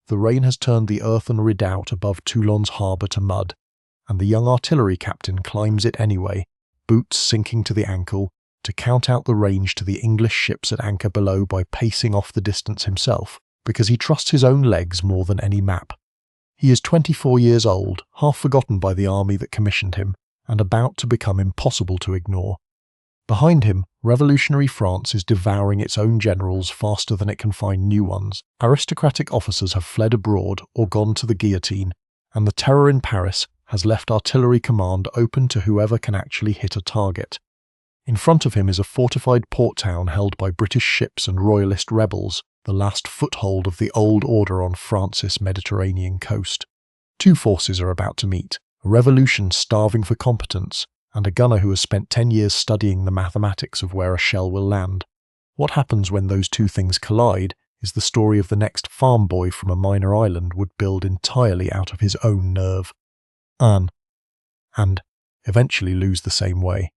the rain has turned the earthen redoubt above Toulon's harbour to mud, and the young artillery captain climbs it anyway, boots sinking to the ankle, to count out the range to the English ships at anchor below by pacing off the distance himself, because he trusts his own legs more than any map. He is 24 years old, half forgotten by the army that commissioned him, and about to become impossible to ignore. Behind him, revolutionary France is devouring its own generals faster than it can find new ones. Aristocratic officers have fled abroad or gone to the guillotine, and the terror in Paris has left artillery command open to whoever can actually hit a target. In front of him is a fortified port town held by British ships and royalist rebels, the last foothold of the old order on France's Mediterranean coast. Two forces are about to meet, a revolution starving for competence, and a gunner who has spent 10 years studying the mathematics of where a shell will land. What happens when those two things collide is the story of the next farm boy from a minor island would build entirely out of his own nerve. And eventually lose the same way.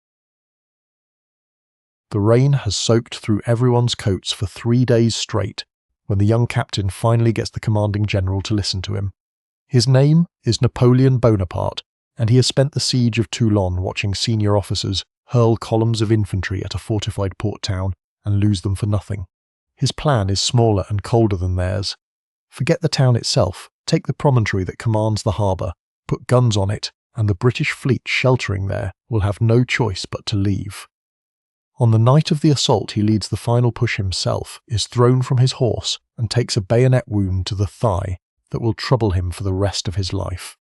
The rain has soaked through everyone's coats for 3 days straight when the young captain finally gets the commanding general to listen to him. His name is Napoleon Bonaparte, and he has spent the siege of Toulon watching senior officers hurl columns of infantry at a fortified port town and lose them for nothing. His plan is smaller and colder than theirs. Forget the town itself, take the promontory that commands the harbour, put guns on it, and the British fleet sheltering there will have no choice but to leave. On the night of the assault he leads the final push himself, is thrown from his horse, and takes a bayonet wound to the thigh that will trouble him for the rest of his life.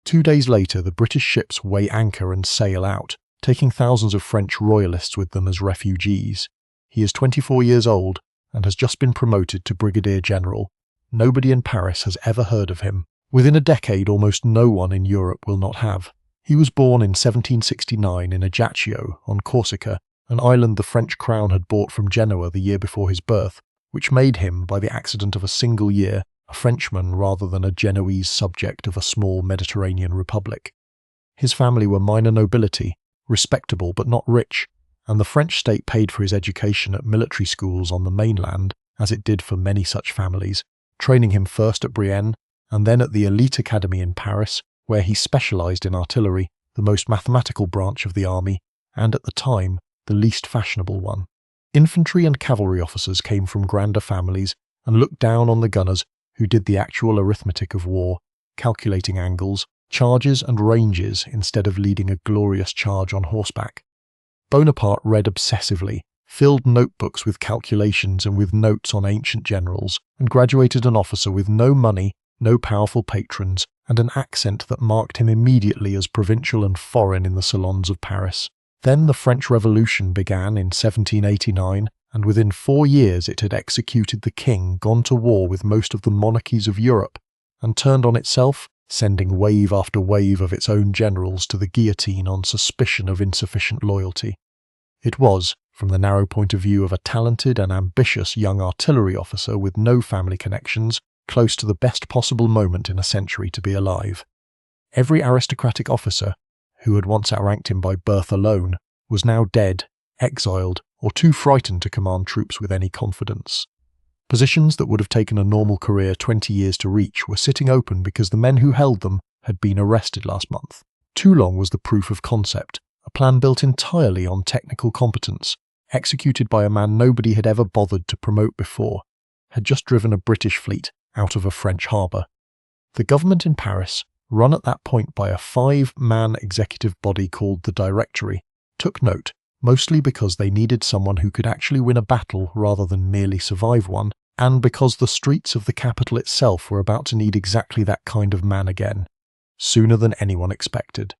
2 days later the British ships weigh anchor and sail out, taking thousands of French royalists with them as refugees. He is 24 years old, and has just been promoted to brigadier general. Nobody in Paris has ever heard of him. Within a decade almost no one in Europe will not have. He was born in 1769 in Ajaccio, on Corsica, an island the French crown had bought from Genoa the year before his birth, which made him, by the accident of a single year, a Frenchman rather than a Genoese subject of a small Mediterranean republic. His family were minor nobility, respectable but not rich, and the French state paid for his education at military schools on the mainland, as it did for many such families, training him first at Brienne, and then at the elite academy in Paris, where he specialised in artillery, the most mathematical branch of the army, and at the time, the least fashionable one. Infantry and cavalry officers came from grander families and looked down on the gunners who did the actual arithmetic of war, calculating angles, charges and ranges instead of leading a glorious charge on horseback. Bonaparte read obsessively, filled notebooks with calculations and with notes on ancient generals, and graduated an officer with no money, no powerful patrons, and an accent that marked him immediately as provincial and foreign in the salons of Paris. Then the French Revolution began in 1789, and within 4 years it had executed the king, gone to war with most of the monarchies of Europe, and turned on itself, sending wave after wave of its own generals to the guillotine on suspicion of insufficient loyalty. It was, from the narrow point of view of a talented and ambitious young artillery officer with no family connections, close to the best possible moment in a century to be alive. Every aristocratic officer, who had once outranked him by birth alone, was now dead, exiled, or too frightened to command troops with any confidence. Positions that would have taken a normal career 20 years to reach were sitting open because the men who held them had been arrested last month. Toulon was the proof of concept, a plan built entirely on technical competence, executed by a man nobody had ever bothered to promote before, had just driven a British fleet out of a French harbour. The government in Paris, run at that point by a 5-man executive body called the Directory, took note, mostly because they needed someone who could actually win a battle rather than merely survive one, and because the streets of the capital itself were about to need exactly that kind of man again, sooner than anyone expected.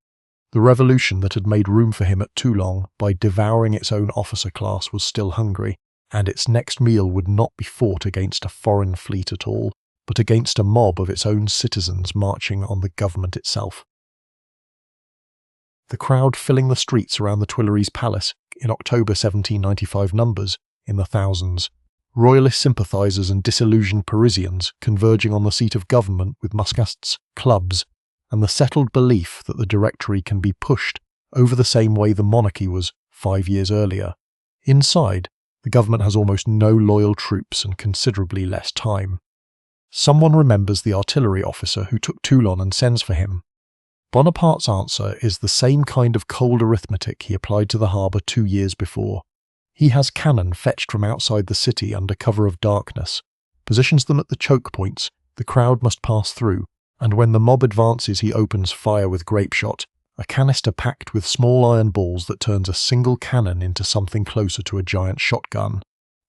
The revolution that had made room for him at Toulon by devouring its own officer class was still hungry, and its next meal would not be fought against a foreign fleet at all, but against a mob of its own citizens marching on the government itself. The crowd filling the streets around the Tuileries Palace in October 1795 numbers in the thousands, royalist sympathisers and disillusioned Parisians converging on the seat of government with muskets, clubs, and the settled belief that the Directory can be pushed over the same way the monarchy was 5 years earlier. Inside, the government has almost no loyal troops and considerably less time. Someone remembers the artillery officer who took Toulon and sends for him. Bonaparte's answer is the same kind of cold arithmetic he applied to the harbour 2 years before. He has cannon fetched from outside the city under cover of darkness, positions them at the choke points the crowd must pass through, and when the mob advances he opens fire with Grapeshot, a canister packed with small iron balls that turns a single cannon into something closer to a giant shotgun.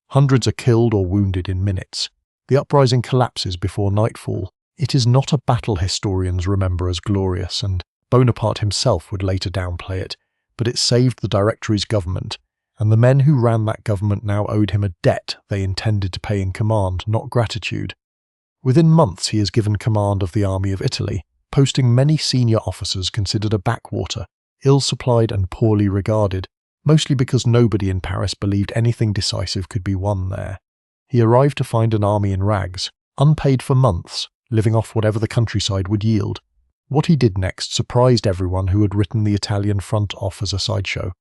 Hundreds are killed or wounded in minutes. The uprising collapses before nightfall. It is not a battle historians remember as glorious, and Bonaparte himself would later downplay it, but it saved the Directory's government, and the men who ran that government now owed him a debt they intended to pay in command, not gratitude. Within months he is given command of the army of Italy, posting many senior officers considered a backwater, ill-supplied and poorly regarded, mostly because nobody in Paris believed anything decisive could be won there. He arrived to find an army in rags, unpaid for months, living off whatever the countryside would yield. What he did next surprised everyone who had written the Italian front off as a sideshow.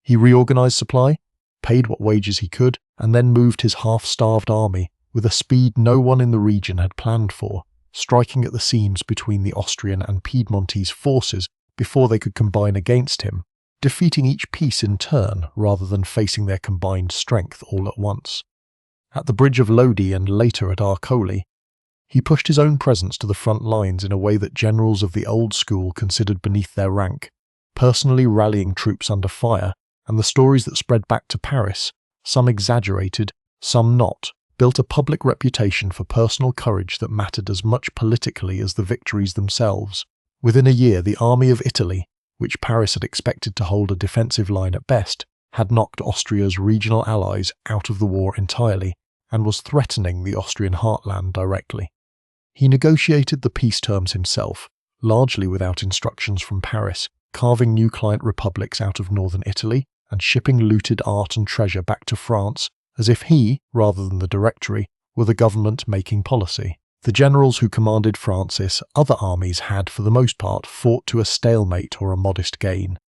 He reorganized supply, paid what wages he could, and then moved his half-starved army, with a speed no one in the region had planned for, striking at the seams between the Austrian and Piedmontese forces before they could combine against him, defeating each piece in turn rather than facing their combined strength all at once. At the bridge of Lodi and later at Arcole, he pushed his own presence to the front lines in a way that generals of the old school considered beneath their rank, personally rallying troops under fire, and the stories that spread back to Paris, some exaggerated, some not, built a public reputation for personal courage that mattered as much politically as the victories themselves. Within a year, the army of Italy, which Paris had expected to hold a defensive line at best, had knocked Austria's regional allies out of the war entirely, and was threatening the Austrian heartland directly. He negotiated the peace terms himself, largely without instructions from Paris, carving new client republics out of northern Italy and shipping looted art and treasure back to France, as if he, rather than the Directory, were the government making policy. The generals who commanded France's other armies had, for the most part, fought to a stalemate or a modest gain.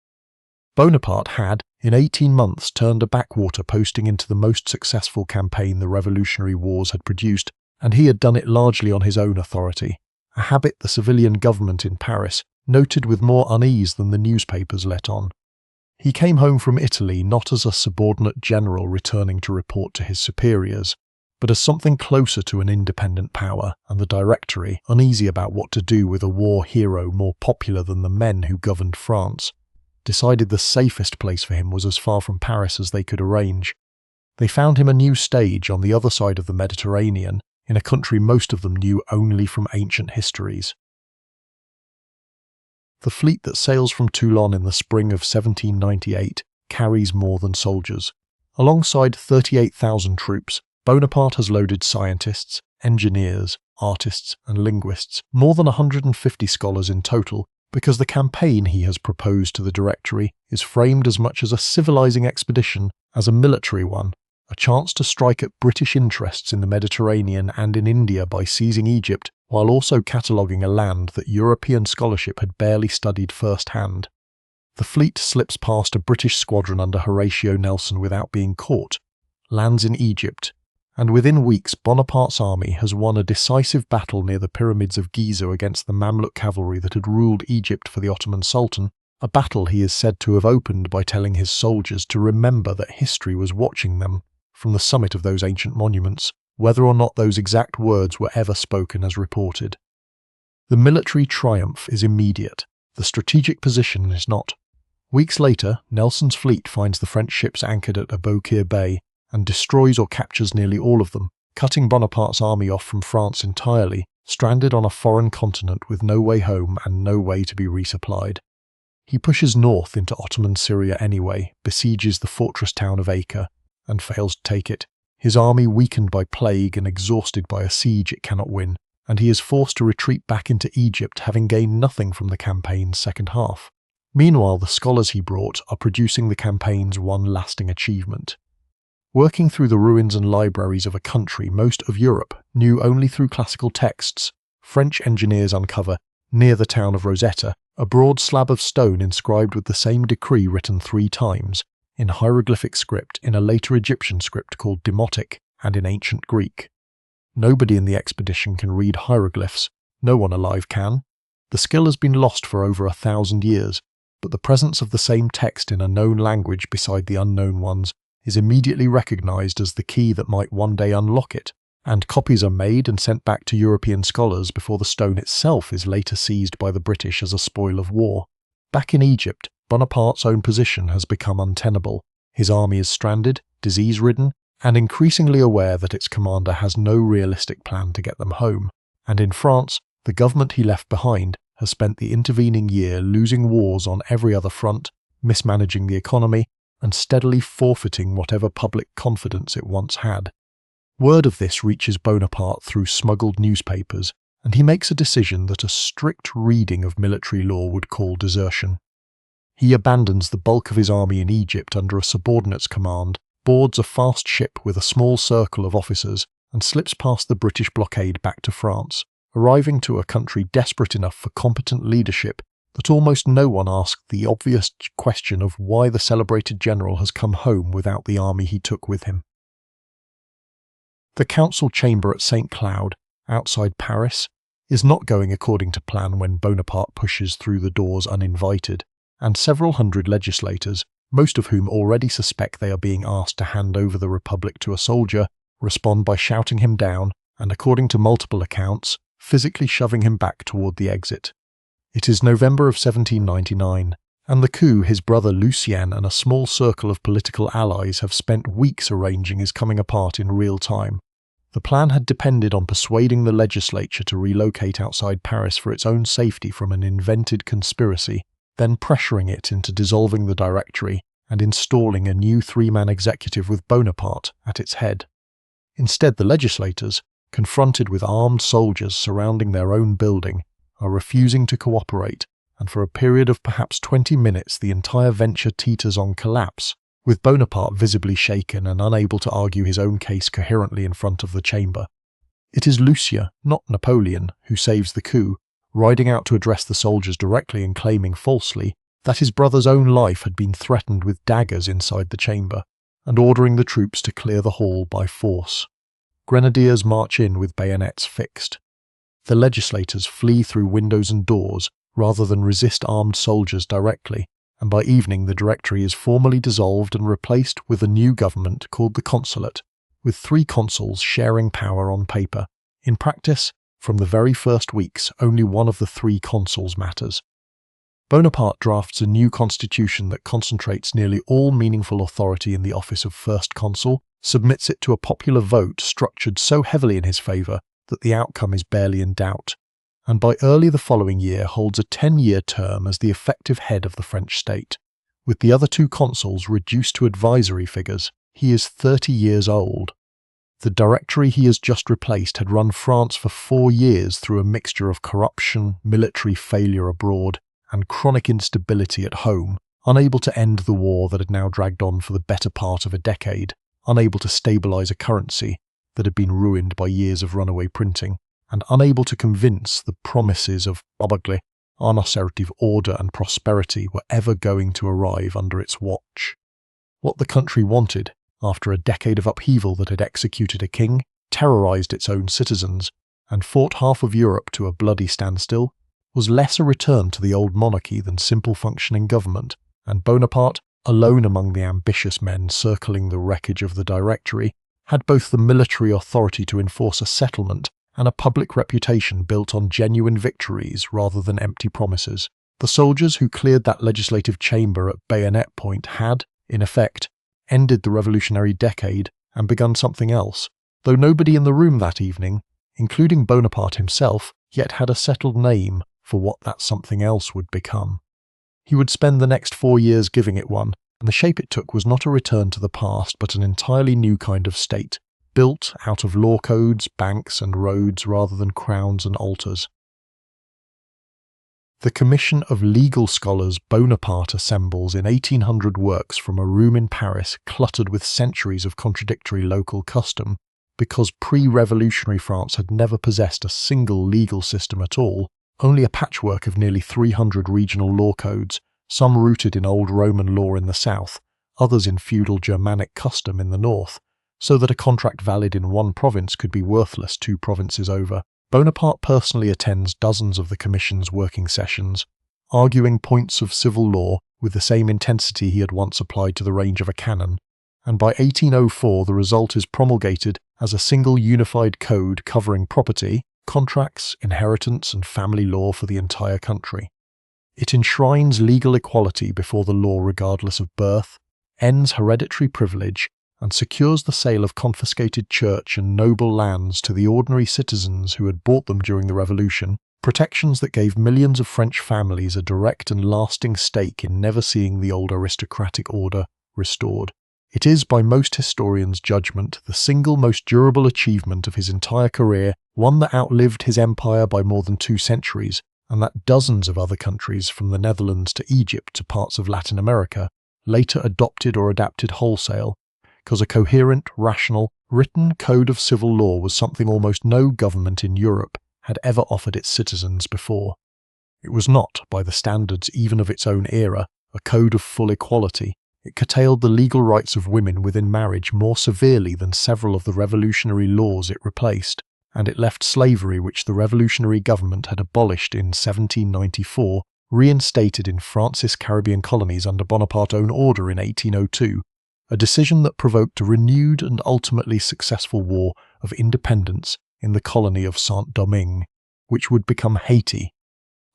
Bonaparte had, in 18 months, turned a backwater posting into the most successful campaign the Revolutionary Wars had produced, and he had done it largely on his own authority, a habit the civilian government in Paris noted with more unease than the newspapers let on. He came home from Italy not as a subordinate general returning to report to his superiors, but as something closer to an independent power, and the Directory, uneasy about what to do with a war hero more popular than the men who governed France, decided the safest place for him was as far from Paris as they could arrange. They found him a new stage on the other side of the Mediterranean, in a country most of them knew only from ancient histories. The fleet that sails from Toulon in the spring of 1798 carries more than soldiers. Alongside 38,000 troops, Bonaparte has loaded scientists, engineers, artists, and linguists, more than 150 scholars in total, because the campaign he has proposed to the Directory is framed as much as a civilizing expedition as a military one, a chance to strike at British interests in the Mediterranean and in India by seizing Egypt, while also cataloguing a land that European scholarship had barely studied firsthand. The fleet slips past a British squadron under Horatio Nelson without being caught, lands in Egypt, and within weeks Bonaparte's army has won a decisive battle near the pyramids of Giza against the Mamluk cavalry that had ruled Egypt for the Ottoman Sultan, a battle he is said to have opened by telling his soldiers to remember that history was watching them from the summit of those ancient monuments, whether or not those exact words were ever spoken as reported. The military triumph is immediate, the strategic position is not. Weeks later, Nelson's fleet finds the French ships anchored at Aboukir Bay and destroys or captures nearly all of them, cutting Bonaparte's army off from France entirely, stranded on a foreign continent with no way home and no way to be resupplied. He pushes north into Ottoman Syria anyway, besieges the fortress town of Acre, and fails to take it, his army weakened by plague and exhausted by a siege it cannot win, and he is forced to retreat back into Egypt, having gained nothing from the campaign's second half. Meanwhile, the scholars he brought are producing the campaign's one lasting achievement. Working through the ruins and libraries of a country most of Europe knew only through classical texts, French engineers uncover, near the town of Rosetta, a broad slab of stone inscribed with the same decree written 3 times, in hieroglyphic script, in a later Egyptian script called Demotic, and in ancient Greek. Nobody in the expedition can read hieroglyphs. No one alive can. The skill has been lost for over 1,000 years, but the presence of the same text in a known language beside the unknown ones is immediately recognized as the key that might one day unlock it, and copies are made and sent back to European scholars before the stone itself is later seized by the British as a spoil of war. Back in Egypt, Bonaparte's own position has become untenable. His army is stranded, disease-ridden, and increasingly aware that its commander has no realistic plan to get them home. And in France, the government he left behind has spent the intervening year losing wars on every other front, mismanaging the economy, and steadily forfeiting whatever public confidence it once had. Word of this reaches Bonaparte through smuggled newspapers, and he makes a decision that a strict reading of military law would call desertion. He abandons the bulk of his army in Egypt under a subordinate's command, boards a fast ship with a small circle of officers, and slips past the British blockade back to France, arriving to a country desperate enough for competent leadership that almost no one asked the obvious question of why the celebrated general has come home without the army he took with him. The council chamber at St. Cloud, outside Paris, is not going according to plan when Bonaparte pushes through the doors uninvited, and several hundred legislators, most of whom already suspect they are being asked to hand over the Republic to a soldier, respond by shouting him down and, according to multiple accounts, physically shoving him back toward the exit. It is November of 1799, and the coup his brother Lucien and a small circle of political allies have spent weeks arranging is coming apart in real time. The plan had depended on persuading the legislature to relocate outside Paris for its own safety from an invented conspiracy, then pressuring it into dissolving the Directory and installing a new three-man executive with Bonaparte at its head. Instead, the legislators, confronted with armed soldiers surrounding their own building, are refusing to cooperate, and for a period of perhaps 20 minutes the entire venture teeters on collapse, with Bonaparte visibly shaken and unable to argue his own case coherently in front of the chamber. It is Lucia, not Napoleon, who saves the coup, riding out to address the soldiers directly and claiming falsely that his brother's own life had been threatened with daggers inside the chamber, and ordering the troops to clear the hall by force. Grenadiers march in with bayonets fixed. The legislators flee through windows and doors rather than resist armed soldiers directly, and by evening the Directory is formally dissolved and replaced with a new government called the Consulate, with 3 consuls sharing power on paper. In practice, from the very first weeks, only one of the 3 consuls matters. Bonaparte drafts a new constitution that concentrates nearly all meaningful authority in the office of First Consul, submits it to a popular vote structured so heavily in his favour that the outcome is barely in doubt, and by early the following year holds a 10-year term as the effective head of the French state. With the other 2 consuls reduced to advisory figures, he is 30 years old. The Directory he has just replaced had run France for 4 years through a mixture of corruption, military failure abroad, and chronic instability at home, unable to end the war that had now dragged on for the better part of a decade, unable to stabilise a currency that had been ruined by years of runaway printing, and unable to convince the promises of probably unassertive order and prosperity were ever going to arrive under its watch. What the country wanted, after a decade of upheaval that had executed a king, terrorised its own citizens, and fought half of Europe to a bloody standstill, was less a return to the old monarchy than simple functioning government, and Bonaparte, alone among the ambitious men circling the wreckage of the Directory, had both the military authority to enforce a settlement and a public reputation built on genuine victories rather than empty promises. The soldiers who cleared that legislative chamber at bayonet point had, in effect, ended the revolutionary decade and begun something else, though nobody in the room that evening, including Bonaparte himself, yet had a settled name for what that something else would become. He would spend the next 4 years giving it one, and the shape it took was not a return to the past but an entirely new kind of state, built out of law codes, banks and roads rather than crowns and altars. The commission of legal scholars Bonaparte assembles in 1800 works from a room in Paris cluttered with centuries of contradictory local custom, because pre-revolutionary France had never possessed a single legal system at all, only a patchwork of nearly 300 regional law codes, some rooted in old Roman law in the south, others in feudal Germanic custom in the north, so that a contract valid in one province could be worthless 2 provinces over. Bonaparte personally attends dozens of the Commission's working sessions, arguing points of civil law with the same intensity he had once applied to the range of a cannon, and by 1804 the result is promulgated as a single unified code covering property, contracts, inheritance and family law for the entire country. It enshrines legal equality before the law regardless of birth, ends hereditary privilege, and secures the sale of confiscated church and noble lands to the ordinary citizens who had bought them during the Revolution, protections that gave millions of French families a direct and lasting stake in never seeing the old aristocratic order restored. It is, by most historians' judgment, the single most durable achievement of his entire career, one that outlived his empire by more than 2 centuries, and that dozens of other countries, from the Netherlands to Egypt to parts of Latin America, later adopted or adapted wholesale, because a coherent, rational, written code of civil law was something almost no government in Europe had ever offered its citizens before. It was not, by the standards even of its own era, a code of full equality. It curtailed the legal rights of women within marriage more severely than several of the revolutionary laws it replaced, and it left slavery, which the revolutionary government had abolished in 1794, reinstated in France's Caribbean colonies under Bonaparte's own order in 1802, a decision that provoked a renewed and ultimately successful war of independence in the colony of Saint-Domingue, which would become Haiti.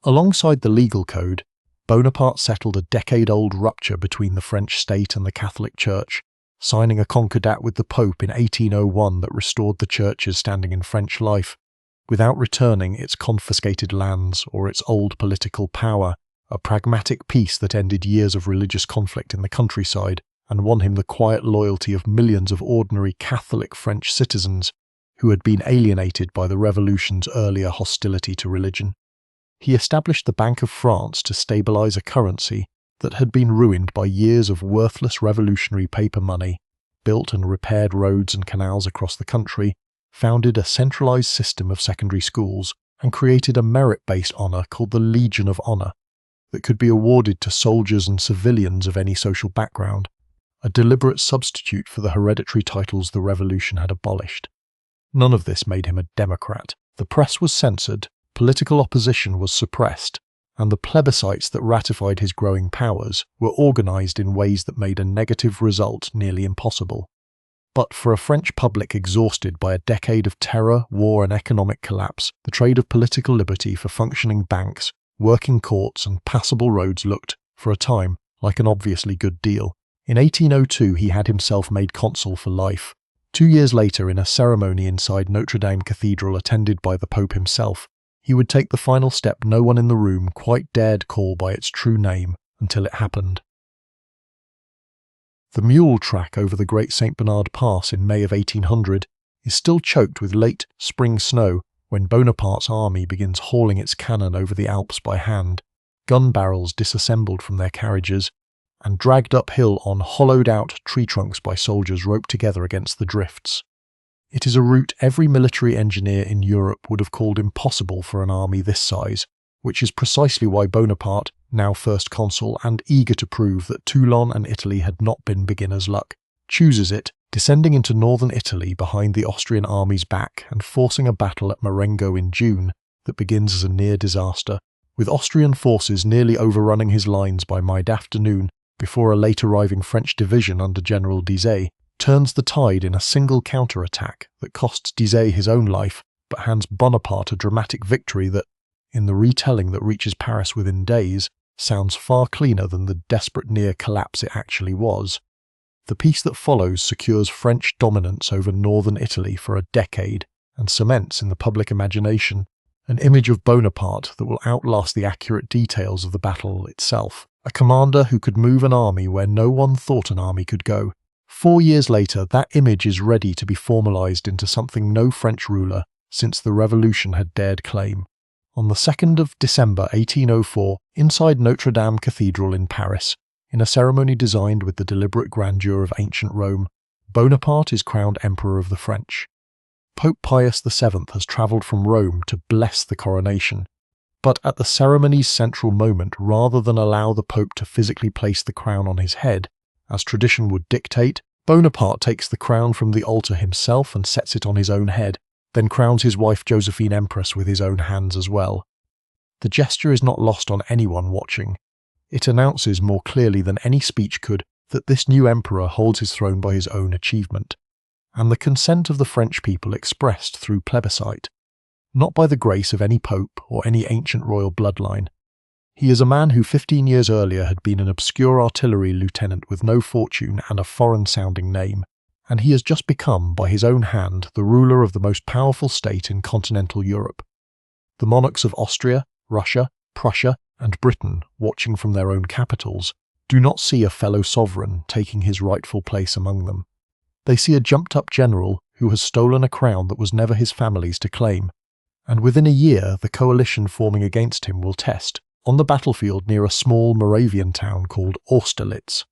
Alongside the legal code, Bonaparte settled a decade-old rupture between the French state and the Catholic Church, signing a concordat with the Pope in 1801 that restored the Church's standing in French life, without returning its confiscated lands or its old political power, a pragmatic peace that ended years of religious conflict in the countryside and won him the quiet loyalty of millions of ordinary Catholic French citizens who had been alienated by the Revolution's earlier hostility to religion. He established the Bank of France to stabilize a currency that had been ruined by years of worthless revolutionary paper money, built and repaired roads and canals across the country, founded a centralized system of secondary schools, and created a merit-based honor called the Legion of Honor that could be awarded to soldiers and civilians of any social background, a deliberate substitute for the hereditary titles the Revolution had abolished. None of this made him a Democrat. The press was censored, political opposition was suppressed, and the plebiscites that ratified his growing powers were organized in ways that made a negative result nearly impossible. But for a French public exhausted by a decade of terror, war and economic collapse, the trade of political liberty for functioning banks, working courts and passable roads looked, for a time, like an obviously good deal. In 1802 he had himself made consul for life. 2 years later, in a ceremony inside Notre Dame Cathedral attended by the Pope himself, he would take the final step no one in the room quite dared call by its true name until it happened. The mule track over the Great St. Bernard Pass in May of 1800 is still choked with late spring snow when Bonaparte's army begins hauling its cannon over the Alps by hand, gun barrels disassembled from their carriages, and dragged uphill on hollowed-out tree trunks by soldiers roped together against the drifts. It is a route every military engineer in Europe would have called impossible for an army this size, which is precisely why Bonaparte, now first consul and eager to prove that Toulon and Italy had not been beginner's luck, chooses it, descending into northern Italy behind the Austrian army's back and forcing a battle at Marengo in June that begins as a near disaster, with Austrian forces nearly overrunning his lines by mid-afternoon before a late-arriving French division under General Dizet turns the tide in a single counter-attack that costs Dizet his own life but hands Bonaparte a dramatic victory that, in the retelling that reaches Paris within days, sounds far cleaner than the desperate near collapse it actually was. The peace that follows secures French dominance over northern Italy for a decade and cements in the public imagination an image of Bonaparte that will outlast the accurate details of the battle itself, a commander who could move an army where no one thought an army could go. 4 years later, that image is ready to be formalized into something no French ruler since the Revolution had dared claim. On the 2nd of December 1804, inside Notre Dame Cathedral in Paris, in a ceremony designed with the deliberate grandeur of ancient Rome, Bonaparte is crowned Emperor of the French. Pope Pius VII has travelled from Rome to bless the coronation, but at the ceremony's central moment, rather than allow the Pope to physically place the crown on his head, as tradition would dictate, Bonaparte takes the crown from the altar himself and sets it on his own head, then crowns his wife Josephine Empress with his own hands as well. The gesture is not lost on anyone watching. It announces more clearly than any speech could that this new emperor holds his throne by his own achievement, and the consent of the French people expressed through plebiscite, not by the grace of any pope or any ancient royal bloodline. He is a man who 15 years earlier had been an obscure artillery lieutenant with no fortune and a foreign-sounding name, and he has just become, by his own hand, the ruler of the most powerful state in continental Europe. The monarchs of Austria, Russia, Prussia, and Britain, watching from their own capitals, do not see a fellow sovereign taking his rightful place among them. They see a jumped-up general who has stolen a crown that was never his family's to claim, and within a year the coalition forming against him will test, on the battlefield near a small Moravian town called Austerlitz,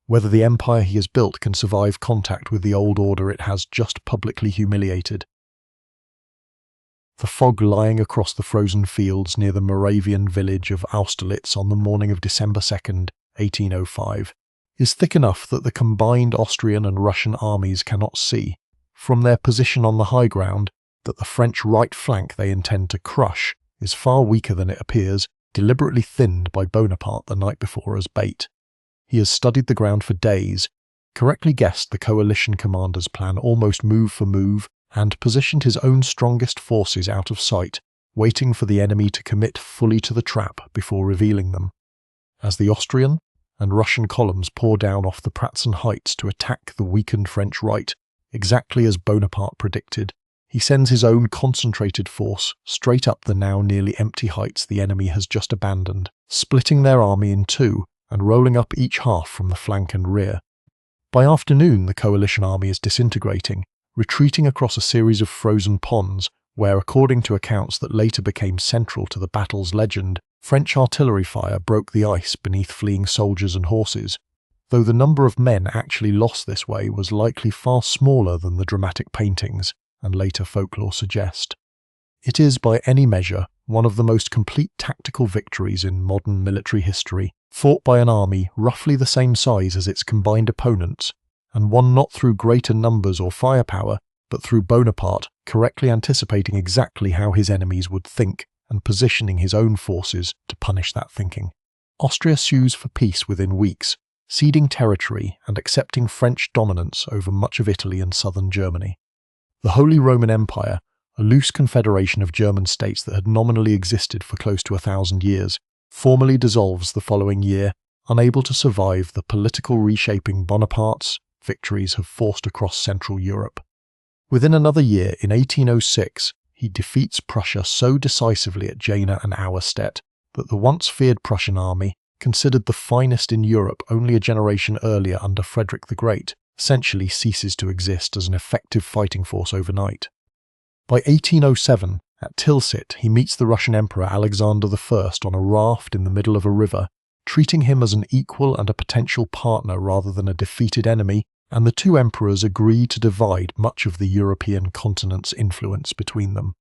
whether the empire he has built can survive contact with the old order it has just publicly humiliated. The fog lying across the frozen fields near the Moravian village of Austerlitz on the morning of December 2nd, 1805, is thick enough that the combined Austrian and Russian armies cannot see, from their position on the high ground, that the French right flank they intend to crush is far weaker than it appears, deliberately thinned by Bonaparte the night before as bait. He has studied the ground for days, correctly guessed the coalition commander's plan almost move for move, and positioned his own strongest forces out of sight, waiting for the enemy to commit fully to the trap before revealing them. As the Austrian and Russian columns pour down off the Pratzen heights to attack the weakened French right, exactly as Bonaparte predicted, he sends his own concentrated force straight up the now nearly empty heights the enemy has just abandoned, splitting their army in two and rolling up each half from the flank and rear. By afternoon the coalition army is disintegrating, retreating across a series of frozen ponds where, according to accounts that later became central to the battle's legend, French artillery fire broke the ice beneath fleeing soldiers and horses, though the number of men actually lost this way was likely far smaller than the dramatic paintings and later folklore suggest. It is, by any measure, one of the most complete tactical victories in modern military history, fought by an army roughly the same size as its combined opponents, and won not through greater numbers or firepower, but through Bonaparte correctly anticipating exactly how his enemies would think and positioning his own forces to punish that thinking. Austria sues for peace within weeks, ceding territory and accepting French dominance over much of Italy and southern Germany. The Holy Roman Empire, a loose confederation of German states that had nominally existed for close to 1,000 years, formally dissolves the following year, unable to survive the political reshaping Bonaparte's victories have forced across Central Europe. Within another year, in 1806, he defeats Prussia so decisively at Jena and Auerstedt that the once feared Prussian army, considered the finest in Europe only a generation earlier under Frederick the Great, essentially ceases to exist as an effective fighting force overnight. By 1807, at Tilsit, he meets the Russian Emperor Alexander I on a raft in the middle of a river, treating him as an equal and a potential partner rather than a defeated enemy, and the two emperors agree to divide much of the European continent's influence between them.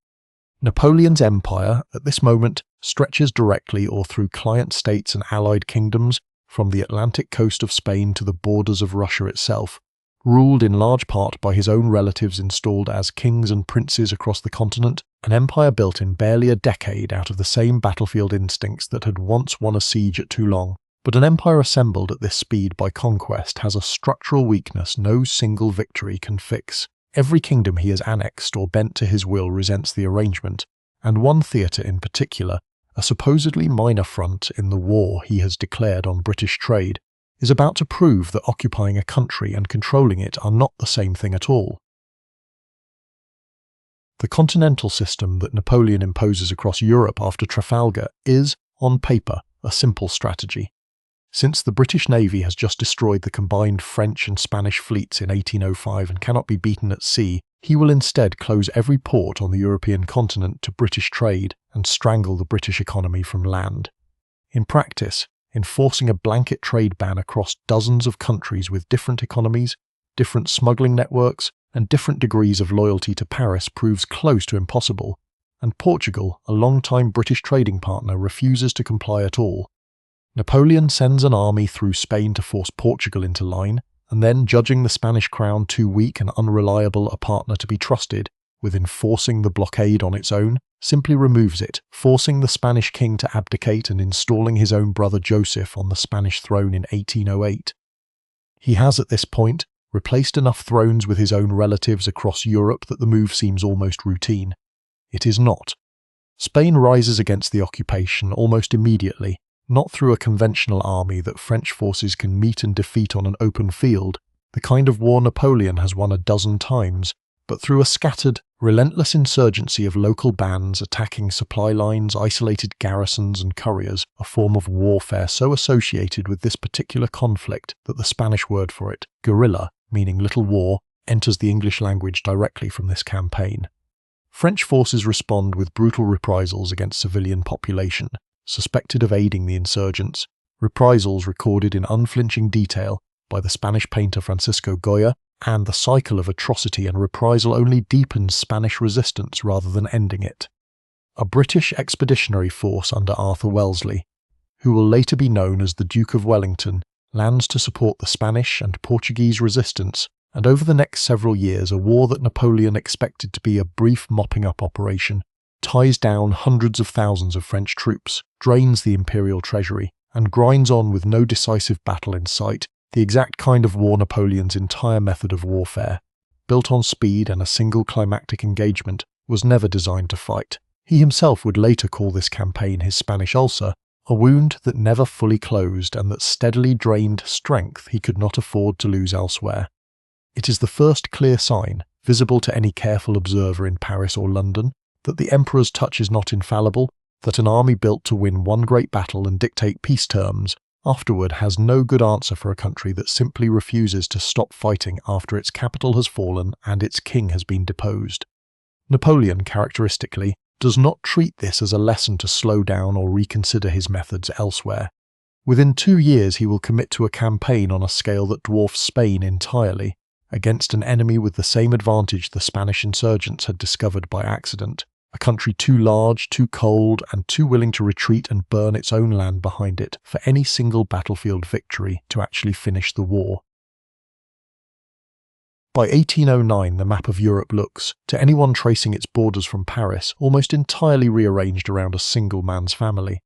Napoleon's empire, at this moment, stretches directly or through client states and allied kingdoms from the Atlantic coast of Spain to the borders of Russia itself, ruled in large part by his own relatives installed as kings and princes across the continent, an empire built in barely a decade out of the same battlefield instincts that had once won a siege at Toulon. But an empire assembled at this speed by conquest has a structural weakness no single victory can fix. Every kingdom he has annexed or bent to his will resents the arrangement, and one theatre in particular, a supposedly minor front in the war he has declared on British trade, is about to prove that occupying a country and controlling it are not the same thing at all. The continental system that Napoleon imposes across Europe after Trafalgar is, on paper, a simple strategy. Since the British Navy has just destroyed the combined French and Spanish fleets in 1805 and cannot be beaten at sea, he will instead close every port on the European continent to British trade and strangle the British economy from land. In practice, enforcing a blanket trade ban across dozens of countries with different economies, different smuggling networks, and different degrees of loyalty to Paris proves close to impossible, and Portugal, a long-time British trading partner, refuses to comply at all. Napoleon sends an army through Spain to force Portugal into line, and then, judging the Spanish crown too weak and unreliable a partner to be trusted with enforcing the blockade on its own, simply removes it, forcing the Spanish king to abdicate and installing his own brother Joseph on the Spanish throne in 1808. He has at this point replaced enough thrones with his own relatives across Europe that the move seems almost routine. It is not. Spain rises against the occupation almost immediately, not through a conventional army that French forces can meet and defeat on an open field, the kind of war Napoleon has won a dozen times, but through a scattered, relentless insurgency of local bands attacking supply lines, isolated garrisons and couriers, a form of warfare so associated with this particular conflict that the Spanish word for it, guerrilla, meaning little war, enters the English language directly from this campaign. French forces respond with brutal reprisals against civilian population, suspected of aiding the insurgents, reprisals recorded in unflinching detail by the Spanish painter Francisco Goya, and the cycle of atrocity and reprisal only deepens Spanish resistance rather than ending it. A British expeditionary force under Arthur Wellesley, who will later be known as the Duke of Wellington, lands to support the Spanish and Portuguese resistance, and over the next several years a war that Napoleon expected to be a brief mopping-up operation ties down hundreds of thousands of French troops, drains the imperial treasury, and grinds on with no decisive battle in sight, the exact kind of war Napoleon's entire method of warfare, built on speed and a single climactic engagement, was never designed to fight. He himself would later call this campaign his Spanish Ulcer, a wound that never fully closed and that steadily drained strength he could not afford to lose elsewhere. It is the first clear sign, visible to any careful observer in Paris or London, that the emperor's touch is not infallible, that an army built to win one great battle and dictate peace terms afterward has no good answer for a country that simply refuses to stop fighting after its capital has fallen and its king has been deposed. Napoleon, characteristically, does not treat this as a lesson to slow down or reconsider his methods elsewhere. Within 2 years he will commit to a campaign on a scale that dwarfs Spain entirely, against an enemy with the same advantage the Spanish insurgents had discovered by accident, a country too large, too cold, and too willing to retreat and burn its own land behind it for any single battlefield victory to actually finish the war. By 1809 the map of Europe looks, to anyone tracing its borders from Paris, almost entirely rearranged around a single man's family.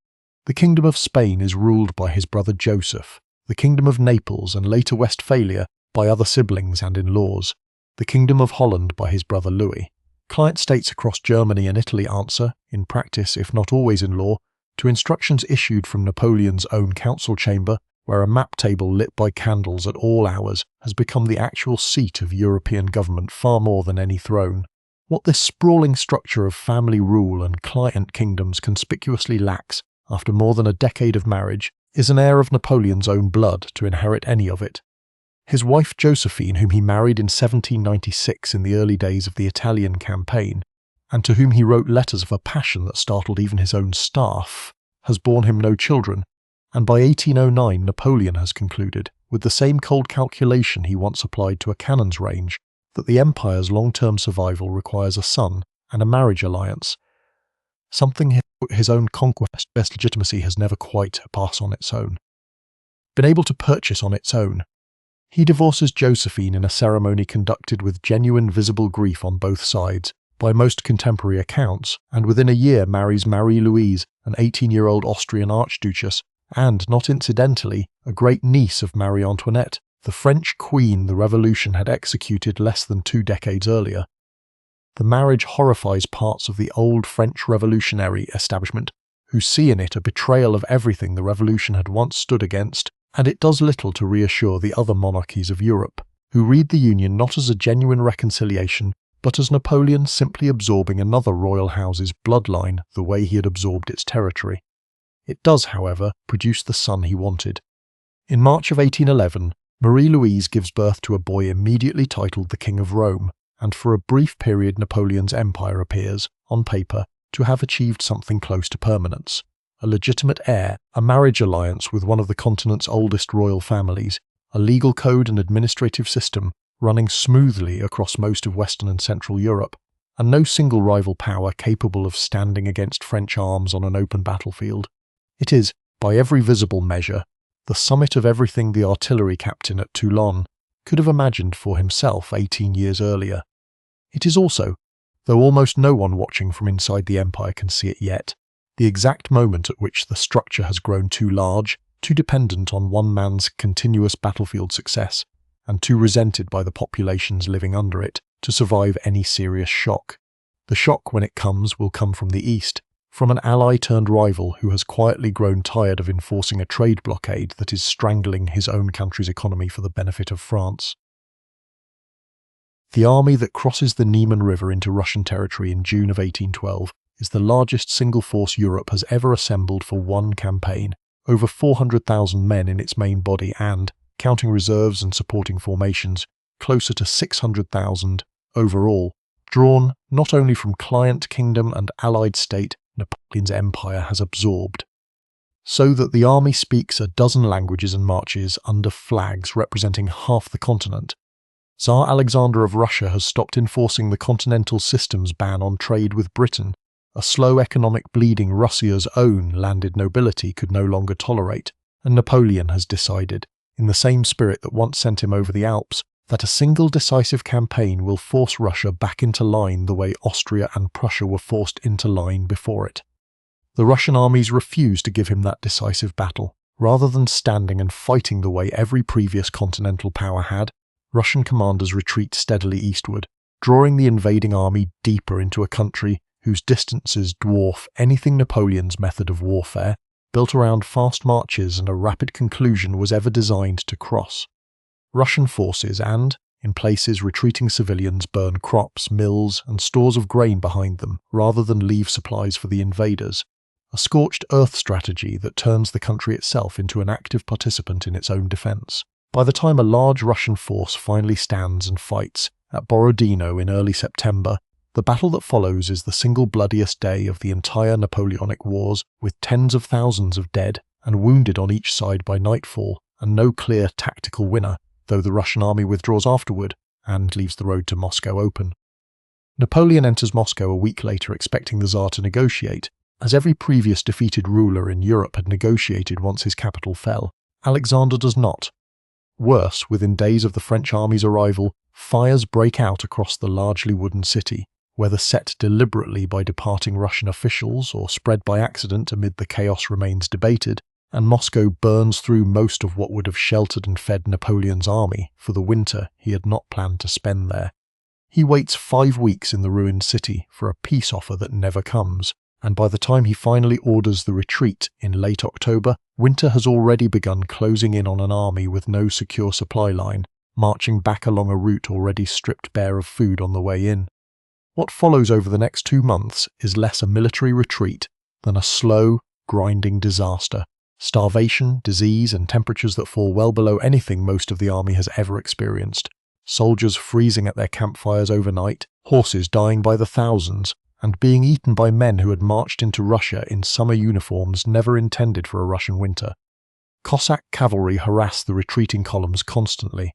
The Kingdom of Spain is ruled by his brother Joseph, the Kingdom of Naples and later Westphalia by other siblings and in-laws, the Kingdom of Holland by his brother Louis. Client states across Germany and Italy answer, in practice if not always in law, to instructions issued from Napoleon's own council chamber, where a map table lit by candles at all hours has become the actual seat of European government far more than any throne. What this sprawling structure of family rule and client kingdoms conspicuously lacks, after more than a decade of marriage, is an heir of Napoleon's own blood to inherit any of it. His wife Josephine, whom he married in 1796 in the early days of the Italian campaign, and to whom he wrote letters of a passion that startled even his own staff, has borne him no children, and by 1809 Napoleon has concluded, with the same cold calculation he once applied to a cannon's range, that the empire's long-term survival requires a son and a marriage alliance, something his own conquest best legitimacy has never quite passed on its own, been able to purchase on its own. He divorces Josephine in a ceremony conducted with genuine visible grief on both sides, by most contemporary accounts, and within a year marries Marie-Louise, an 18-year-old Austrian archduchess, and, not incidentally, a great niece of Marie Antoinette, the French queen the Revolution had executed less than 2 decades earlier. The marriage horrifies parts of the old French revolutionary establishment, who see in it a betrayal of everything the Revolution had once stood against, and it does little to reassure the other monarchies of Europe, who read the union not as a genuine reconciliation, but as Napoleon simply absorbing another royal house's bloodline the way he had absorbed its territory. It does, however, produce the son he wanted. In March of 1811, Marie-Louise gives birth to a boy immediately titled the King of Rome, and for a brief period Napoleon's empire appears, on paper, to have achieved something close to permanence. A legitimate heir, a marriage alliance with one of the continent's oldest royal families, a legal code and administrative system running smoothly across most of Western and Central Europe, and no single rival power capable of standing against French arms on an open battlefield. It is, by every visible measure, the summit of everything the artillery captain at Toulon could have imagined for himself 18 years earlier. It is also, though almost no one watching from inside the empire can see it yet, the exact moment at which the structure has grown too large, too dependent on one man's continuous battlefield success, and too resented by the populations living under it to survive any serious shock. The shock, when it comes, will come from the east, from an ally turned rival who has quietly grown tired of enforcing a trade blockade that is strangling his own country's economy for the benefit of France. The army that crosses the Niemen River into Russian territory in June of 1812 is the largest single force Europe has ever assembled for one campaign, over 400,000 men in its main body and, counting reserves and supporting formations, closer to 600,000 overall, drawn not only from client kingdom and allied state Napoleon's empire has absorbed. So that the army speaks a dozen languages and marches under flags representing half the continent. Tsar Alexander of Russia has stopped enforcing the continental system's ban on trade with Britain, a slow economic bleeding Russia's own landed nobility could no longer tolerate, and Napoleon has decided, in the same spirit that once sent him over the Alps, that a single decisive campaign will force Russia back into line the way Austria and Prussia were forced into line before it. The Russian armies refuse to give him that decisive battle. Rather than standing and fighting the way every previous continental power had, Russian commanders retreat steadily eastward, drawing the invading army deeper into a country whose distances dwarf anything Napoleon's method of warfare, built around fast marches and a rapid conclusion, was ever designed to cross. Russian forces and, in places, retreating civilians burn crops, mills, and stores of grain behind them, rather than leave supplies for the invaders, a scorched earth strategy that turns the country itself into an active participant in its own defence. By the time a large Russian force finally stands and fights at Borodino in early September, the battle that follows is the single bloodiest day of the entire Napoleonic Wars, with tens of thousands of dead and wounded on each side by nightfall, and no clear tactical winner, though the Russian army withdraws afterward and leaves the road to Moscow open. Napoleon enters Moscow a week later expecting the Tsar to negotiate, as every previous defeated ruler in Europe had negotiated once his capital fell. Alexander does not. Worse, within days of the French army's arrival, fires break out across the largely wooden city, whether set deliberately by departing Russian officials or spread by accident amid the chaos remains debated, and Moscow burns through most of what would have sheltered and fed Napoleon's army for the winter he had not planned to spend there. He waits 5 weeks in the ruined city for a peace offer that never comes, and by the time he finally orders the retreat in late October, winter has already begun closing in on an army with no secure supply line, marching back along a route already stripped bare of food on the way in. What follows over the next 2 months is less a military retreat than a slow, grinding disaster. Starvation, disease, and temperatures that fall well below anything most of the army has ever experienced. Soldiers freezing at their campfires overnight, horses dying by the thousands, and being eaten by men who had marched into Russia in summer uniforms never intended for a Russian winter. Cossack cavalry harass the retreating columns constantly,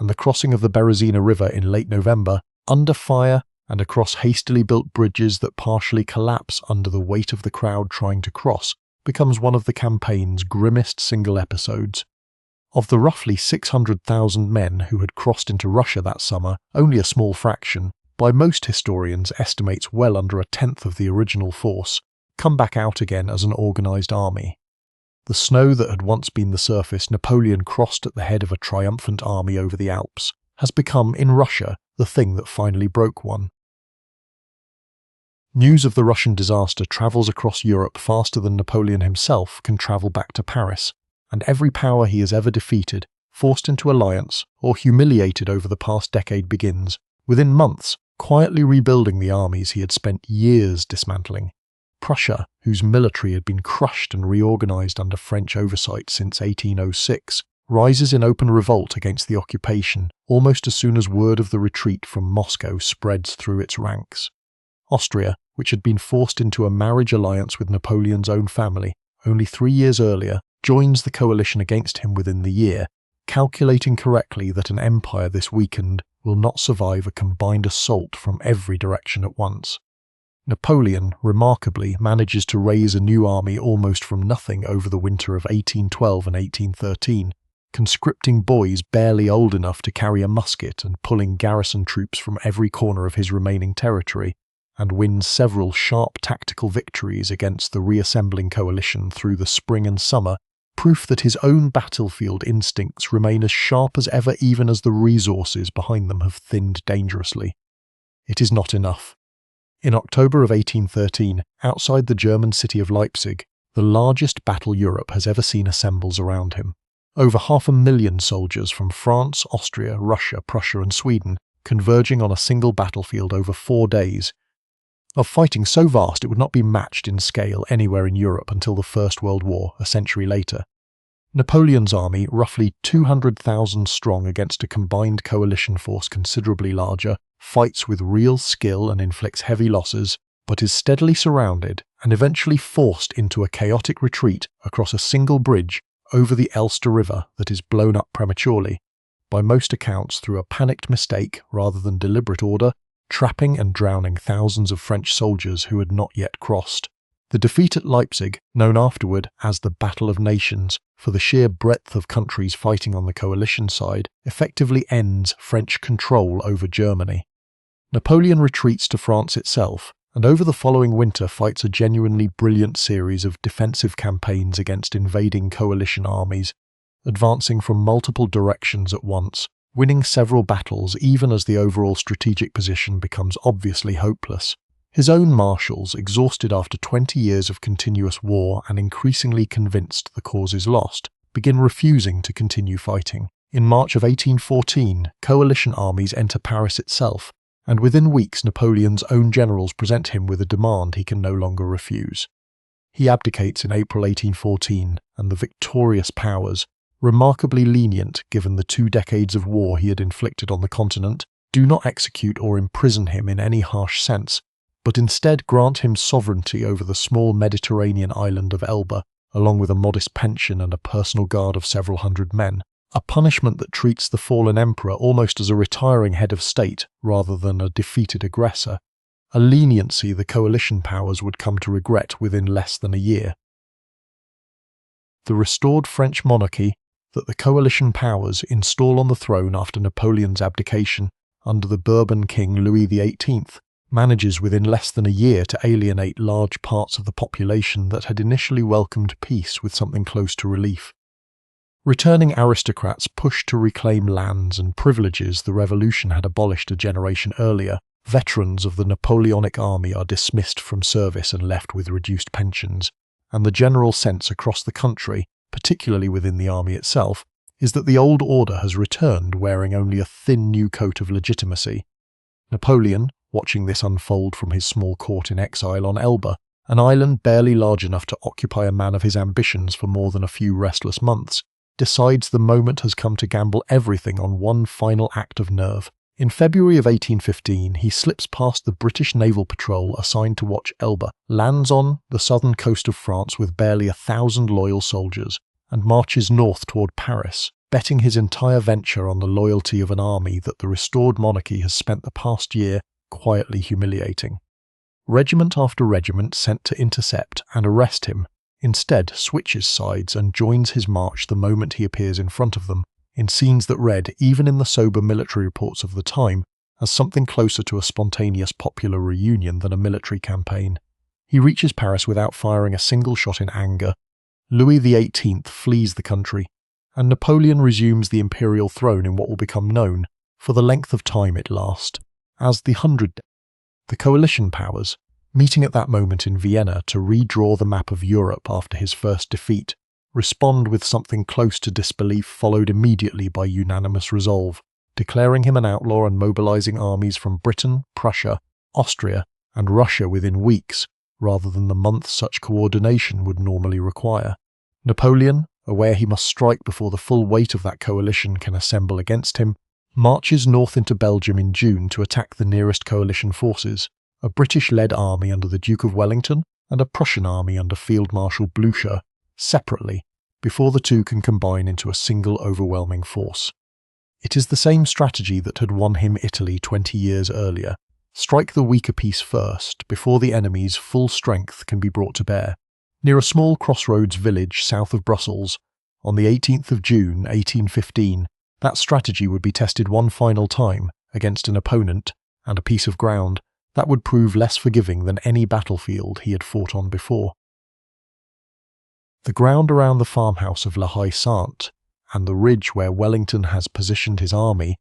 and the crossing of the Berezina River in late November, under fire and across hastily built bridges that partially collapse under the weight of the crowd trying to cross, becomes one of the campaign's grimmest single episodes. Of the roughly 600,000 men who had crossed into Russia that summer, only a small fraction, by most historians estimates well under 1/10 of the original force, come back out again as an organised army. The snow that had once been the surface Napoleon crossed at the head of a triumphant army over the Alps has become, in Russia, the thing that finally broke one. News of the Russian disaster travels across Europe faster than Napoleon himself can travel back to Paris, and every power he has ever defeated, forced into alliance, or humiliated over the past decade begins, within months, quietly rebuilding the armies he had spent years dismantling. Prussia, whose military had been crushed and reorganized under French oversight since 1806, rises in open revolt against the occupation almost as soon as word of the retreat from Moscow spreads through its ranks. Austria, which had been forced into a marriage alliance with Napoleon's own family only 3 years earlier, joins the coalition against him within the year, calculating correctly that an empire this weakened will not survive a combined assault from every direction at once. Napoleon, remarkably, manages to raise a new army almost from nothing over the winter of 1812 and 1813, conscripting boys barely old enough to carry a musket and pulling garrison troops from every corner of his remaining territory, and wins several sharp tactical victories against the reassembling coalition through the spring and summer, proof that his own battlefield instincts remain as sharp as ever even as the resources behind them have thinned dangerously. It is not enough. In October of 1813, outside the German city of Leipzig, the largest battle Europe has ever seen assembles around him. Over 500,000 soldiers from France, Austria, Russia, Prussia and Sweden converging on a single battlefield over 4 days, of fighting so vast it would not be matched in scale anywhere in Europe until the First World War, a century later. Napoleon's army, roughly 200,000 strong against a combined coalition force considerably larger, fights with real skill and inflicts heavy losses, but is steadily surrounded and eventually forced into a chaotic retreat across a single bridge over the Ulster River that is blown up prematurely, by most accounts through a panicked mistake rather than deliberate order, trapping and drowning thousands of French soldiers who had not yet crossed. The defeat at Leipzig, known afterward as the Battle of Nations, for the sheer breadth of countries fighting on the coalition side, effectively ends French control over Germany. Napoleon retreats to France itself, and over the following winter fights a genuinely brilliant series of defensive campaigns against invading coalition armies, advancing from multiple directions at once, winning several battles even as the overall strategic position becomes obviously hopeless. His own marshals, exhausted after 20 years of continuous war and increasingly convinced the cause is lost, begin refusing to continue fighting. In March of 1814, coalition armies enter Paris itself, and within weeks Napoleon's own generals present him with a demand he can no longer refuse. He abdicates in April 1814, and the victorious powers, remarkably lenient given the 2 decades of war he had inflicted on the continent, do not execute or imprison him in any harsh sense, but instead grant him sovereignty over the small Mediterranean island of Elba, along with a modest pension and a personal guard of several hundred men, a punishment that treats the fallen emperor almost as a retiring head of state rather than a defeated aggressor, a leniency the coalition powers would come to regret within less than a year. The restored French monarchy that the coalition powers install on the throne after Napoleon's abdication under the Bourbon king Louis XVIII manages within less than a year to alienate large parts of the population that had initially welcomed peace with something close to relief. Returning aristocrats pushed to reclaim lands and privileges the revolution had abolished a generation earlier, veterans of the Napoleonic army are dismissed from service and left with reduced pensions, and the general sense across the country, particularly within the army itself, is that the old order has returned wearing only a thin new coat of legitimacy. Napoleon, watching this unfold from his small court in exile on Elba, an island barely large enough to occupy a man of his ambitions for more than a few restless months, decides the moment has come to gamble everything on one final act of nerve. In February of 1815, he slips past the British naval patrol assigned to watch Elba, lands on the southern coast of France with barely 1,000 loyal soldiers, and marches north toward Paris, betting his entire venture on the loyalty of an army that the restored monarchy has spent the past year quietly humiliating. Regiment after regiment sent to intercept and arrest him, instead switches sides and joins his march the moment he appears in front of them, in scenes that read, even in the sober military reports of the time, as something closer to a spontaneous popular reunion than a military campaign. He reaches Paris without firing a single shot in anger. Louis XVIII flees the country, and Napoleon resumes the imperial throne in what will become known, for the length of time it lasts, as the 100 Days. The coalition powers, meeting at that moment in Vienna to redraw the map of Europe after his first defeat, respond with something close to disbelief followed immediately by unanimous resolve, declaring him an outlaw and mobilizing armies from Britain, Prussia, Austria, and Russia within weeks, rather than the months such coordination would normally require. Napoleon, aware he must strike before the full weight of that coalition can assemble against him, marches north into Belgium in June to attack the nearest coalition forces, a British-led army under the Duke of Wellington and a Prussian army under Field Marshal Blücher, separately, before the two can combine into a single overwhelming force. It is the same strategy that had won him Italy 20 years earlier. Strike the weaker piece first, before the enemy's full strength can be brought to bear. Near a small crossroads village south of Brussels, on the 18th of June 1815, that strategy would be tested one final time against an opponent and a piece of ground that would prove less forgiving than any battlefield he had fought on before. The ground around the farmhouse of La Haye-Sainte and the ridge where Wellington has positioned his army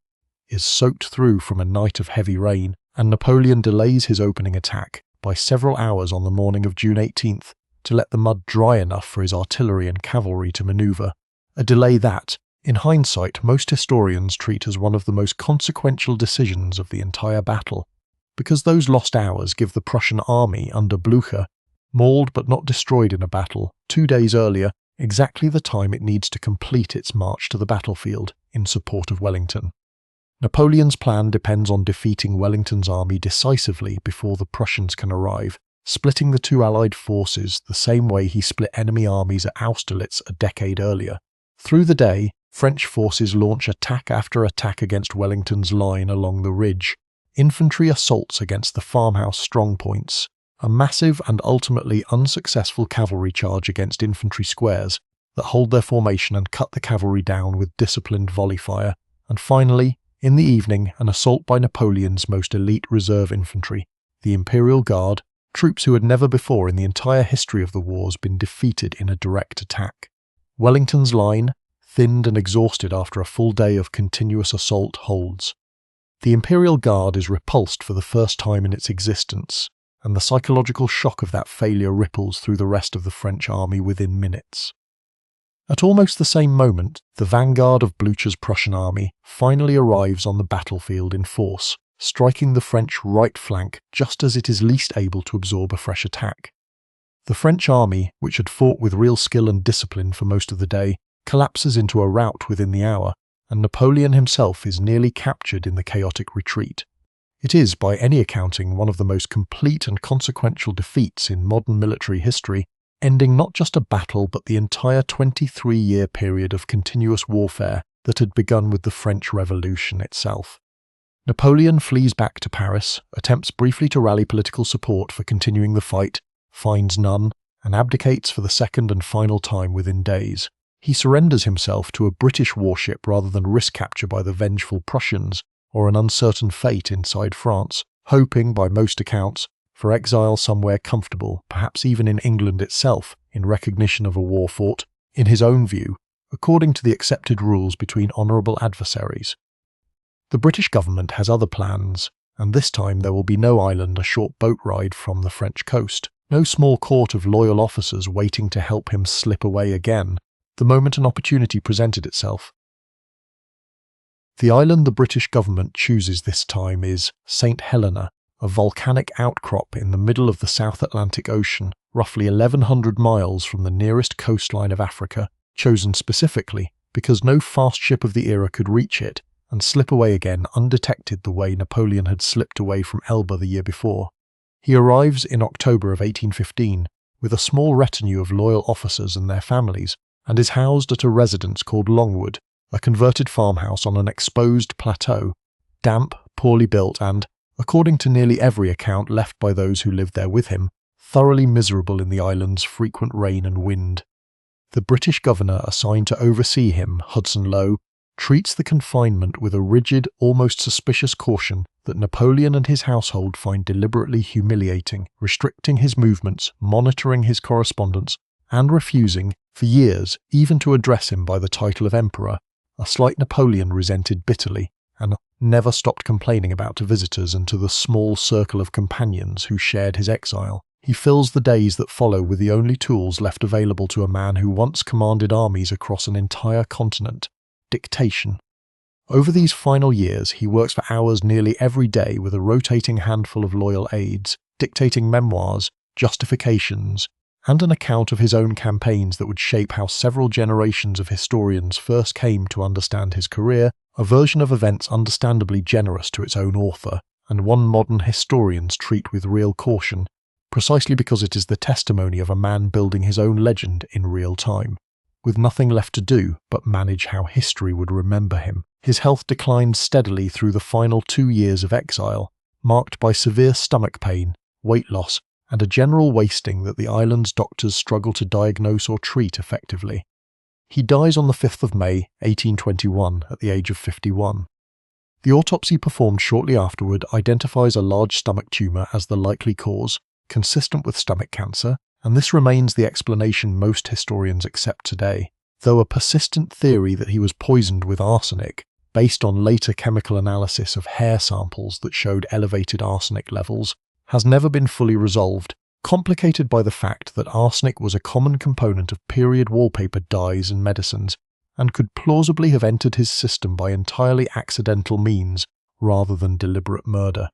is soaked through from a night of heavy rain, and Napoleon delays his opening attack by several hours on the morning of June 18th to let the mud dry enough for his artillery and cavalry to manoeuvre, a delay that, in hindsight, most historians treat as one of the most consequential decisions of the entire battle, because those lost hours give the Prussian army under Blücher, mauled but not destroyed in a battle 2 days earlier, exactly the time it needs to complete its march to the battlefield in support of Wellington. Napoleon's plan depends on defeating Wellington's army decisively before the Prussians can arrive, splitting the two Allied forces the same way he split enemy armies at Austerlitz a decade earlier. Through the day, French forces launch attack after attack against Wellington's line along the ridge, infantry assaults against the farmhouse strongpoints, a massive and ultimately unsuccessful cavalry charge against infantry squares that hold their formation and cut the cavalry down with disciplined volley fire, and finally, in the evening, an assault by Napoleon's most elite reserve infantry, the Imperial Guard, troops who had never before in the entire history of the wars been defeated in a direct attack. Wellington's line, thinned and exhausted after a full day of continuous assault, holds. The Imperial Guard is repulsed for the first time in its existence, and the psychological shock of that failure ripples through the rest of the French army within minutes. At almost the same moment, the vanguard of Blücher's Prussian army finally arrives on the battlefield in force, striking the French right flank just as it is least able to absorb a fresh attack. The French army, which had fought with real skill and discipline for most of the day, collapses into a rout within the hour, and Napoleon himself is nearly captured in the chaotic retreat. It is, by any accounting, one of the most complete and consequential defeats in modern military history, ending not just a battle but the entire 23-year period of continuous warfare that had begun with the French Revolution itself. Napoleon flees back to Paris, attempts briefly to rally political support for continuing the fight, finds none, and abdicates for the second and final time within days. He surrenders himself to a British warship rather than risk capture by the vengeful Prussians or an uncertain fate inside France, hoping, by most accounts, for exile somewhere comfortable, perhaps even in England itself, in recognition of a war fought, in his own view, according to the accepted rules between honourable adversaries. The British government has other plans, and this time there will be no island a short boat ride from the French coast, no small court of loyal officers waiting to help him slip away again, the moment an opportunity presented itself. The island the British government chooses this time is St. Helena, a volcanic outcrop in the middle of the South Atlantic Ocean, roughly 1,100 miles from the nearest coastline of Africa, chosen specifically because no fast ship of the era could reach it and slip away again undetected the way Napoleon had slipped away from Elba the year before. He arrives in October of 1815 with a small retinue of loyal officers and their families, and is housed at a residence called Longwood, a converted farmhouse on an exposed plateau, damp, poorly built and, according to nearly every account left by those who lived there with him, thoroughly miserable in the island's frequent rain and wind. The British governor assigned to oversee him, Hudson Lowe, treats the confinement with a rigid, almost suspicious caution that Napoleon and his household find deliberately humiliating, restricting his movements, monitoring his correspondence, and refusing, for years, even to address him by the title of Emperor, a slight Napoleon resented bitterly, and never stopped complaining about to visitors and to the small circle of companions who shared his exile. He fills the days that follow with the only tools left available to a man who once commanded armies across an entire continent: dictation. Over these final years, he works for hours nearly every day with a rotating handful of loyal aides, dictating memoirs, justifications, and an account of his own campaigns that would shape how several generations of historians first came to understand his career, a version of events understandably generous to its own author, and one modern historians treat with real caution, precisely because it is the testimony of a man building his own legend in real time, with nothing left to do but manage how history would remember him. His health declined steadily through the final 2 years of exile, marked by severe stomach pain, weight loss, and a general wasting that the island's doctors struggle to diagnose or treat effectively. He dies on the 5th of May, 1821, at the age of 51. The autopsy performed shortly afterward identifies a large stomach tumour as the likely cause, consistent with stomach cancer, and this remains the explanation most historians accept today, though a persistent theory that he was poisoned with arsenic, based on later chemical analysis of hair samples that showed elevated arsenic levels, has never been fully resolved, complicated by the fact that arsenic was a common component of period wallpaper dyes and medicines, and could plausibly have entered his system by entirely accidental means rather than deliberate murder.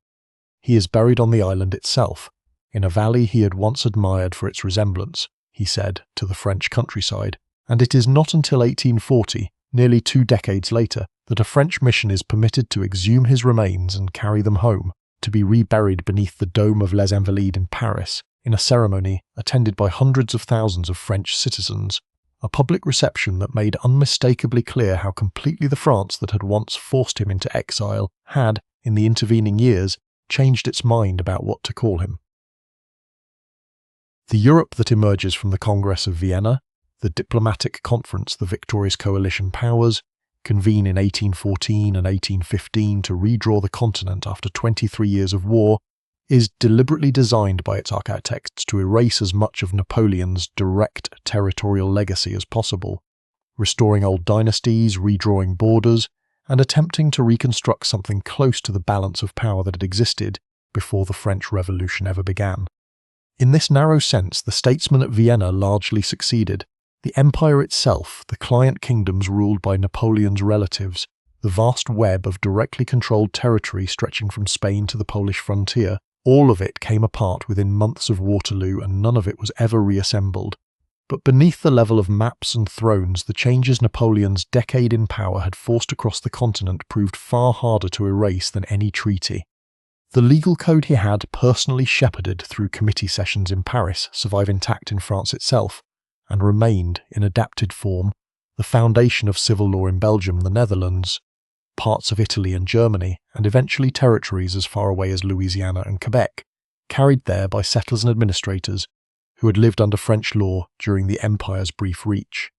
He is buried on the island itself, in a valley he had once admired for its resemblance, he said, to the French countryside, and it is not until 1840, nearly 2 decades later, that a French mission is permitted to exhume his remains and carry them home, to be reburied beneath the Dome of Les Invalides in Paris, in a ceremony attended by hundreds of thousands of French citizens, a public reception that made unmistakably clear how completely the France that had once forced him into exile had, in the intervening years, changed its mind about what to call him. The Europe that emerges from the Congress of Vienna, the diplomatic conference the victorious coalition powers, convene in 1814 and 1815 to redraw the continent after 23 years of war, is deliberately designed by its architects to erase as much of Napoleon's direct territorial legacy as possible, restoring old dynasties, redrawing borders, and attempting to reconstruct something close to the balance of power that had existed before the French Revolution ever began. In this narrow sense, the statesmen at Vienna largely succeeded. The empire itself, the client kingdoms ruled by Napoleon's relatives, the vast web of directly controlled territory stretching from Spain to the Polish frontier, all of it came apart within months of Waterloo, and none of it was ever reassembled. But beneath the level of maps and thrones, the changes Napoleon's decade in power had forced across the continent proved far harder to erase than any treaty. The legal code he had personally shepherded through committee sessions in Paris survive intact in France itself, and remained, in adapted form, the foundation of civil law in Belgium, the Netherlands, parts of Italy and Germany, and eventually territories as far away as Louisiana and Quebec, carried there by settlers and administrators who had lived under French law during the empire's brief reach.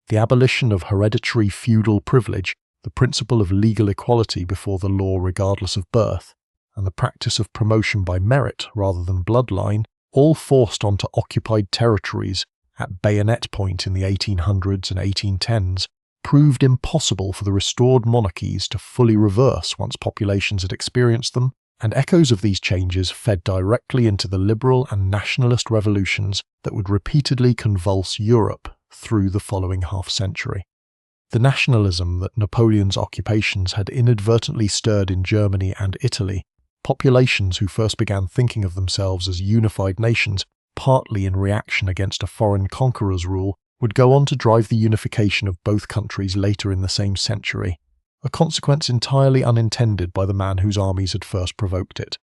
The abolition of hereditary feudal privilege, the principle of legal equality before the law regardless of birth, and the practice of promotion by merit rather than bloodline, all forced onto occupied territories at bayonet point in the 1800s and 1810s, proved impossible for the restored monarchies to fully reverse once populations had experienced them, and echoes of these changes fed directly into the liberal and nationalist revolutions that would repeatedly convulse Europe through the following half-century. The nationalism that Napoleon's occupations had inadvertently stirred in Germany and Italy, populations who first began thinking of themselves as unified nations, partly in reaction against a foreign conqueror's rule, would go on to drive the unification of both countries later in the same century, a consequence entirely unintended by the man whose armies had first provoked it.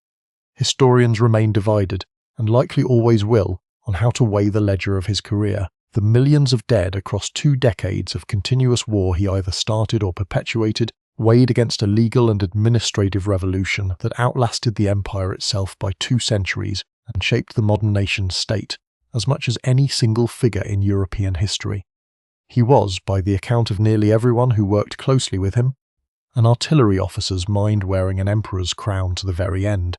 Historians remain divided, and likely always will, on how to weigh the ledger of his career. The millions of dead across 2 decades of continuous war he either started or perpetuated, weighed against a legal and administrative revolution that outlasted the empire itself by 2 centuries and shaped the modern nation's state, as much as any single figure in European history. He was, by the account of nearly everyone who worked closely with him, an artillery officer's mind wearing an emperor's crown to the very end,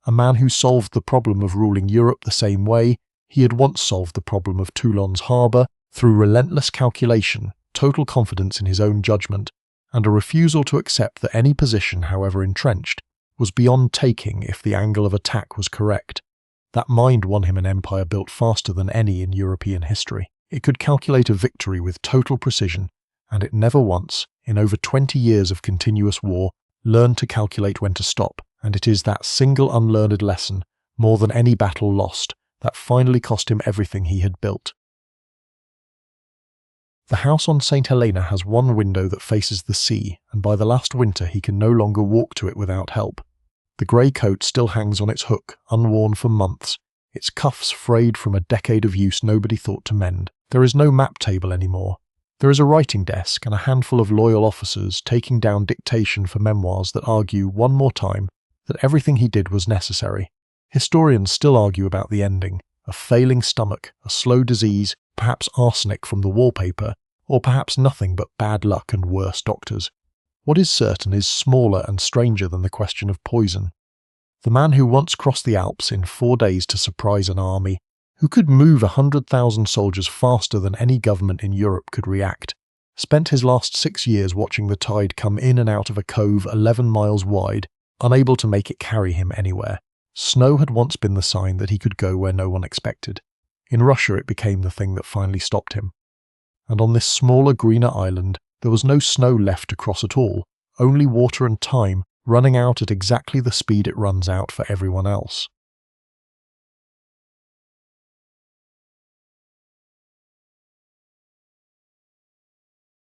a man who solved the problem of ruling Europe the same way he had once solved the problem of Toulon's harbour, through relentless calculation, total confidence in his own judgment, and a refusal to accept that any position, however entrenched, was beyond taking if the angle of attack was correct. That mind won him an empire built faster than any in European history. It could calculate a victory with total precision, and it never once, in over 20 years of continuous war, learned to calculate when to stop, and it is that single unlearned lesson, more than any battle lost, that finally cost him everything he had built. The house on St. Helena has one window that faces the sea, and by the last winter he can no longer walk to it without help. The grey coat still hangs on its hook, unworn for months, its cuffs frayed from a decade of use nobody thought to mend. There is no map table anymore. There is a writing desk and a handful of loyal officers taking down dictation for memoirs that argue one more time that everything he did was necessary. Historians still argue about the ending: a failing stomach, a slow disease, perhaps arsenic from the wallpaper, or perhaps nothing but bad luck and worse doctors. What is certain is smaller and stranger than the question of poison. The man who once crossed the Alps in 4 days to surprise an army, who could move 100,000 soldiers faster than any government in Europe could react, spent his last 6 years watching the tide come in and out of a cove 11 miles wide, unable to make it carry him anywhere. Snow had once been the sign that he could go where no one expected. In Russia it became the thing that finally stopped him. And on this smaller, greener island, there was no snow left to cross at all, only water and time running out at exactly the speed it runs out for everyone else.